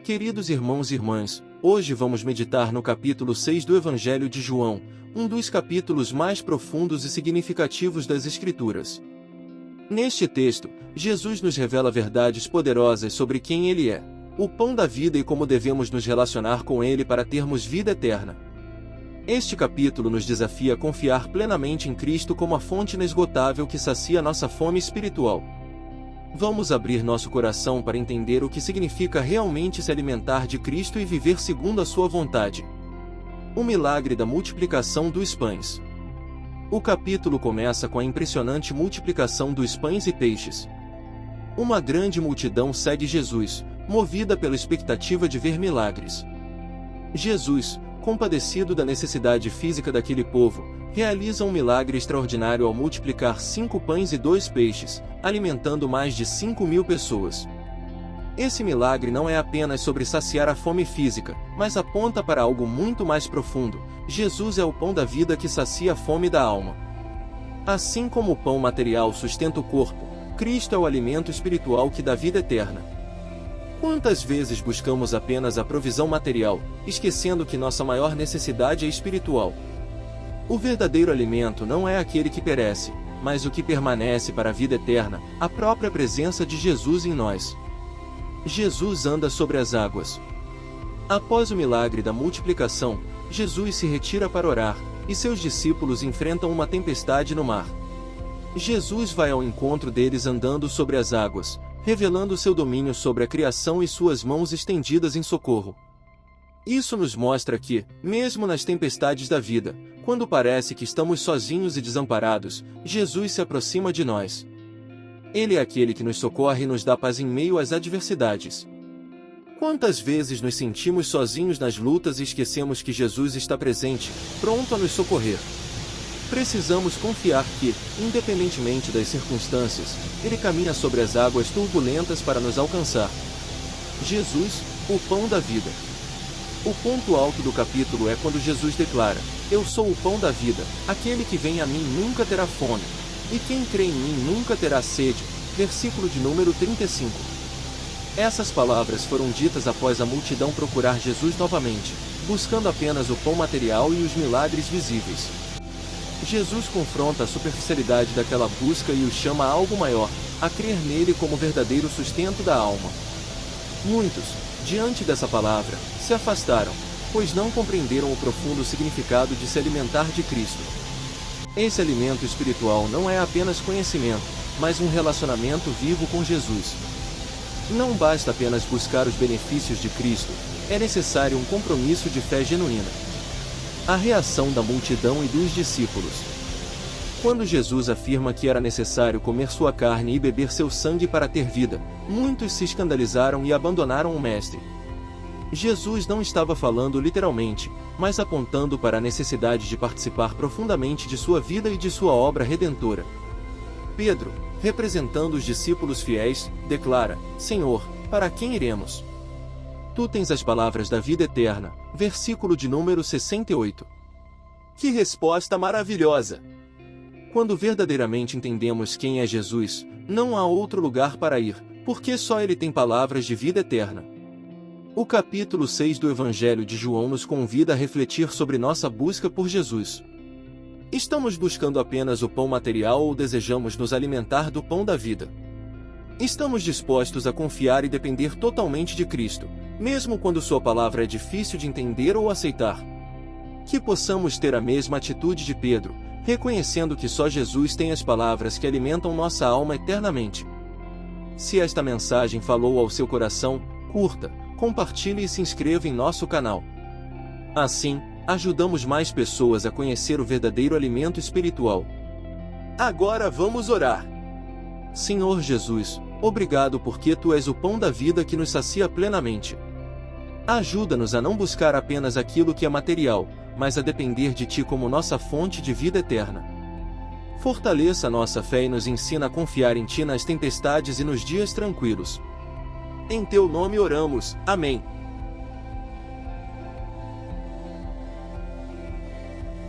Queridos irmãos e irmãs, hoje vamos meditar no capítulo 6 do Evangelho de João, um dos capítulos mais profundos e significativos das Escrituras. Neste texto, Jesus nos revela verdades poderosas sobre quem Ele é, o pão da vida e como devemos nos relacionar com Ele para termos vida eterna. Este capítulo nos desafia a confiar plenamente em Cristo como a fonte inesgotável que sacia nossa fome espiritual. Vamos abrir nosso coração para entender o que significa realmente se alimentar de Cristo e viver segundo a sua vontade. O milagre da multiplicação dos pães. O capítulo começa com a impressionante multiplicação dos pães e peixes. Uma grande multidão segue Jesus, movida pela expectativa de ver milagres. Jesus, compadecido da necessidade física daquele povo, realiza um milagre extraordinário ao multiplicar 5 pães e 2 peixes, alimentando mais de 5.000 pessoas. Esse milagre não é apenas sobre saciar a fome física, mas aponta para algo muito mais profundo. Jesus é o pão da vida que sacia a fome da alma. Assim como o pão material sustenta o corpo, Cristo é o alimento espiritual que dá vida eterna. Quantas vezes buscamos apenas a provisão material, esquecendo que nossa maior necessidade é espiritual? O verdadeiro alimento não é aquele que perece, mas o que permanece para a vida eterna, a própria presença de Jesus em nós. Jesus anda sobre as águas. Após o milagre da multiplicação, Jesus se retira para orar, e seus discípulos enfrentam uma tempestade no mar. Jesus vai ao encontro deles andando sobre as águas, revelando seu domínio sobre a criação e suas mãos estendidas em socorro. Isso nos mostra que, mesmo nas tempestades da vida, quando parece que estamos sozinhos e desamparados, Jesus se aproxima de nós. Ele é aquele que nos socorre e nos dá paz em meio às adversidades. Quantas vezes nos sentimos sozinhos nas lutas e esquecemos que Jesus está presente, pronto a nos socorrer? Precisamos confiar que, independentemente das circunstâncias, Ele caminha sobre as águas turbulentas para nos alcançar. Jesus, o pão da vida. O ponto alto do capítulo é quando Jesus declara: "Eu sou o pão da vida, aquele que vem a mim nunca terá fome, e quem crê em mim nunca terá sede." Versículo de número 35. Essas palavras foram ditas após a multidão procurar Jesus novamente, buscando apenas o pão material e os milagres visíveis. Jesus confronta a superficialidade daquela busca e os chama a algo maior, a crer nele como verdadeiro sustento da alma. Muitos, diante dessa palavra, se afastaram, pois não compreenderam o profundo significado de se alimentar de Cristo. Esse alimento espiritual não é apenas conhecimento, mas um relacionamento vivo com Jesus. Não basta apenas buscar os benefícios de Cristo, é necessário um compromisso de fé genuína. A reação da multidão e dos discípulos. Quando Jesus afirma que era necessário comer sua carne e beber seu sangue para ter vida, muitos se escandalizaram e abandonaram o Mestre. Jesus não estava falando literalmente, mas apontando para a necessidade de participar profundamente de sua vida e de sua obra redentora. Pedro, representando os discípulos fiéis, declara: "Senhor, para quem iremos? Tu tens as palavras da vida eterna." Versículo de número 68. Que resposta maravilhosa! Quando verdadeiramente entendemos quem é Jesus, não há outro lugar para ir, porque só Ele tem palavras de vida eterna. O capítulo 6 do Evangelho de João nos convida a refletir sobre nossa busca por Jesus. Estamos buscando apenas o pão material ou desejamos nos alimentar do pão da vida? Estamos dispostos a confiar e depender totalmente de Cristo, mesmo quando sua palavra é difícil de entender ou aceitar? Que possamos ter a mesma atitude de Pedro, reconhecendo que só Jesus tem as palavras que alimentam nossa alma eternamente. Se esta mensagem falou ao seu coração, curta, compartilhe e se inscreva em nosso canal. Assim, ajudamos mais pessoas a conhecer o verdadeiro alimento espiritual. Agora vamos orar. Senhor Jesus, obrigado porque Tu és o pão da vida que nos sacia plenamente. Ajuda-nos a não buscar apenas aquilo que é material, mas a depender de Ti como nossa fonte de vida eterna. Fortaleça nossa fé e nos ensina a confiar em Ti nas tempestades e nos dias tranquilos. Em Teu nome oramos. Amém.